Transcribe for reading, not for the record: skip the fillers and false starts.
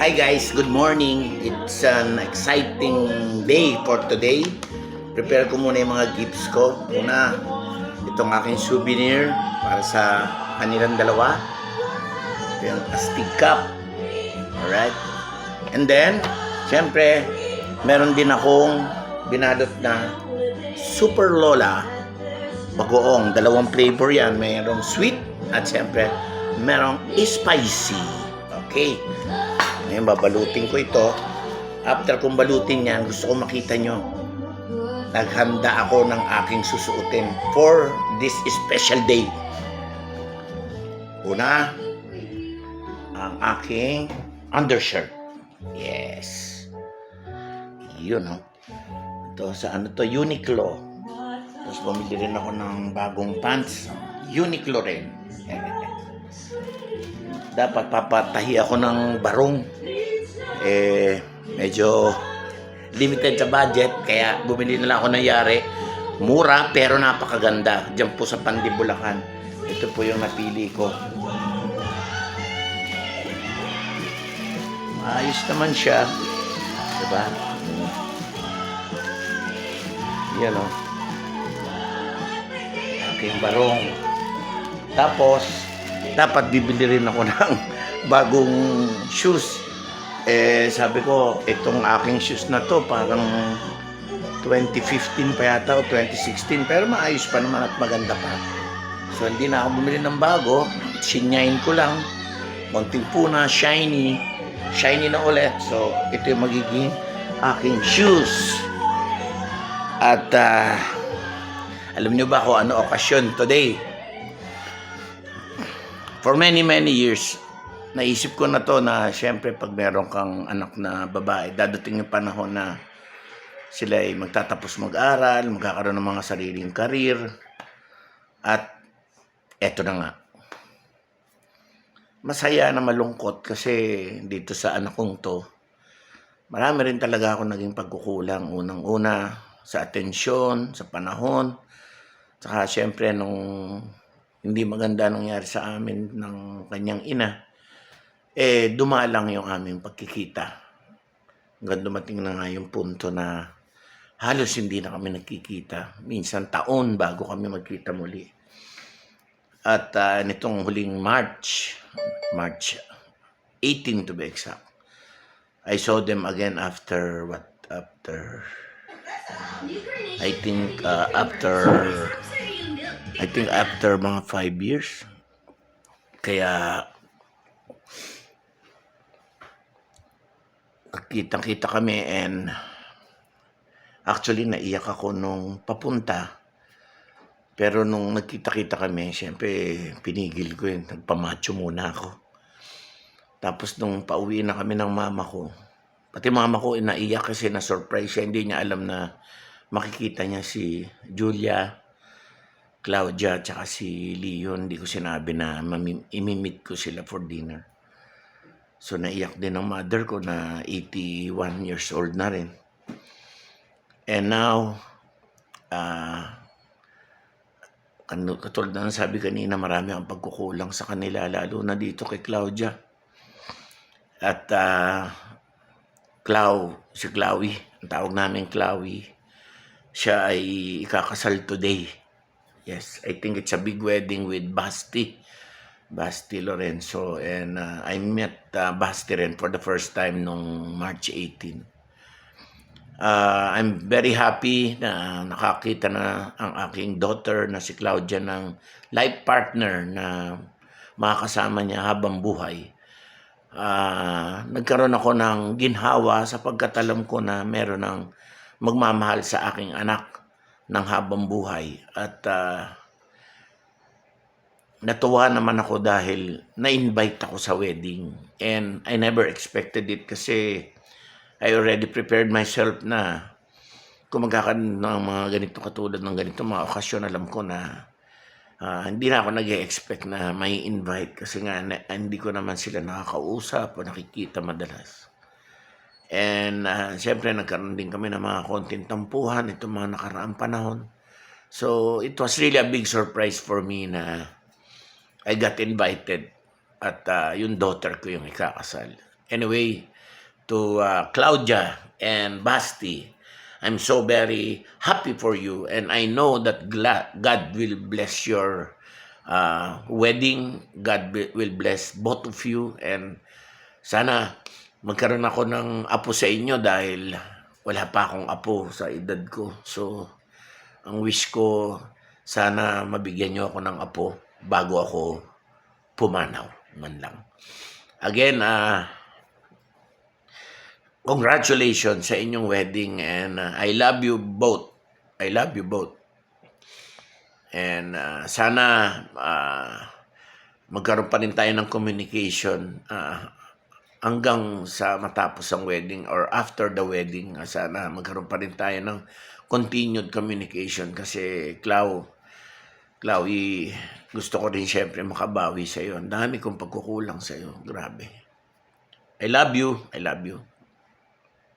Hi guys, good morning. It's an exciting day for today. Prepare ko muna yung mga gifts ko. Una, itong aking souvenir para sa kanilang dalawa. Ito yung astig cup. Alright. And then, syempre, meron din akong binalot na Super Lola bagoong. Dalawang flavor yan. Mayroong sweet at syempre, merong spicy. Okay. Ngayon, babalutin ko ito. After kong balutin yan, gusto ko makita nyo. Naghanda ako ng aking susuotin for this special day. Una, ang aking undershirt. Yes. Yun, no? Ito, sa ano to? Uniqlo. Tapos bumili rin ako ng bagong pants. Uniqlo rin. Dapat papatahi ako ng barong. Medyo limited sa budget, kaya bumili na lang ako ng yari. Mura pero napakaganda. Diyan po sa Pandibulacan. Ito po yung napili ko. Ayos naman siya. Diba? Yan o. Aking barong. Tapos, dapat bibili rin ako ng bagong shoes. Sabi ko, itong aking shoes na to parang 2015 pa yata o 2016, pero maayos pa naman at maganda pa. So hindi na ako bumili ng bago, sinyain ko lang. Munting puna, shiny na ulit. So ito yung magiging aking shoes. At alam nyo ba kung ano okasyon today? For many years, naisip ko na to na syempre pag meron kang anak na babae, dadating yung panahon na sila ay magtatapos mag-aral, magkakaroon ng mga sariling karir. At eto na nga. Masaya na malungkot kasi dito sa anak kong to, marami rin talaga ako naging pagkukulang. Unang-una sa atensyon, sa panahon, saka syempre nung hindi maganda nangyari sa amin ng kanyang ina, dumalang yung aming pagkikita. Hanggang dumating na nga yung punto na halos hindi na kami nagkikita. Minsan taon bago kami magkita muli. At nitong huling March 18 to be exact, I saw them again after I think after mga 5 years. Kaya kitang-kita kami and actually naiyak ako nung papunta. Pero nung nagkita-kita kami, syempre pinigil ko yun. Nagpamacho muna ako. Tapos nung pauwi na kami ng mama ko, pati mama ko naiyak kasi na-surprise siya. Hindi niya alam na makikita niya si Julia, Claudia, tsaka si Leon. Hindi ko sinabi na imimit ko sila for dinner. So naiyak din ang mother ko na 81 years old na rin. And now, katulad na sabi kanina, marami ang pagkukulang sa kanila, lalo na dito kay Claudia. At si Clawie, ang tawag namin Clawie, siya ay ikakasal today. Yes, I think it's a big wedding with Basti Lorenzo. And I met Basti rin for the first time nung March 18. I'm very happy na nakakita na ang aking daughter na si Claudia ng life partner na makakasama niya habang buhay. Nagkaroon ako ng ginhawa sapagkat alam ko na meron ng magmamahal sa aking anak ng habang buhay. At natuwa naman ako dahil na-invite ako sa wedding. And I never expected it kasi I already prepared myself na kung magkakaroon ng mga ganito katulad ng ganito mga okasyon, alam ko na hindi na ako nag-expect na may invite kasi nga hindi ko naman sila nakakausap o nakikita madalas. And siyempre nagkaroon din kami ng mga konting tampuhan itong mga nakaraang panahon. So it was really a big surprise for me na I got invited at yung daughter ko yung ikakasal. Anyway, to Claudia and Basti, I'm so very happy for you, and I know that God will bless your wedding. God will bless both of you, and sana magkaroon ako ng apo sa inyo dahil wala pa akong apo sa edad ko. So, ang wish ko, sana mabigyan niyo ako ng apo bago ako pumanaw man lang. Again, congratulations sa inyong wedding, and I love you both. I love you both. And sana magkaroon pa rin tayo ng communication hanggang sa matapos ang wedding or after the wedding. Sana magkaroon pa rin tayo ng continued communication kasi Clau, gusto ko rin syempre makabawi sa iyo. Ang dami kong pagkukulang sa iyo. Grabe. I love you. I love you.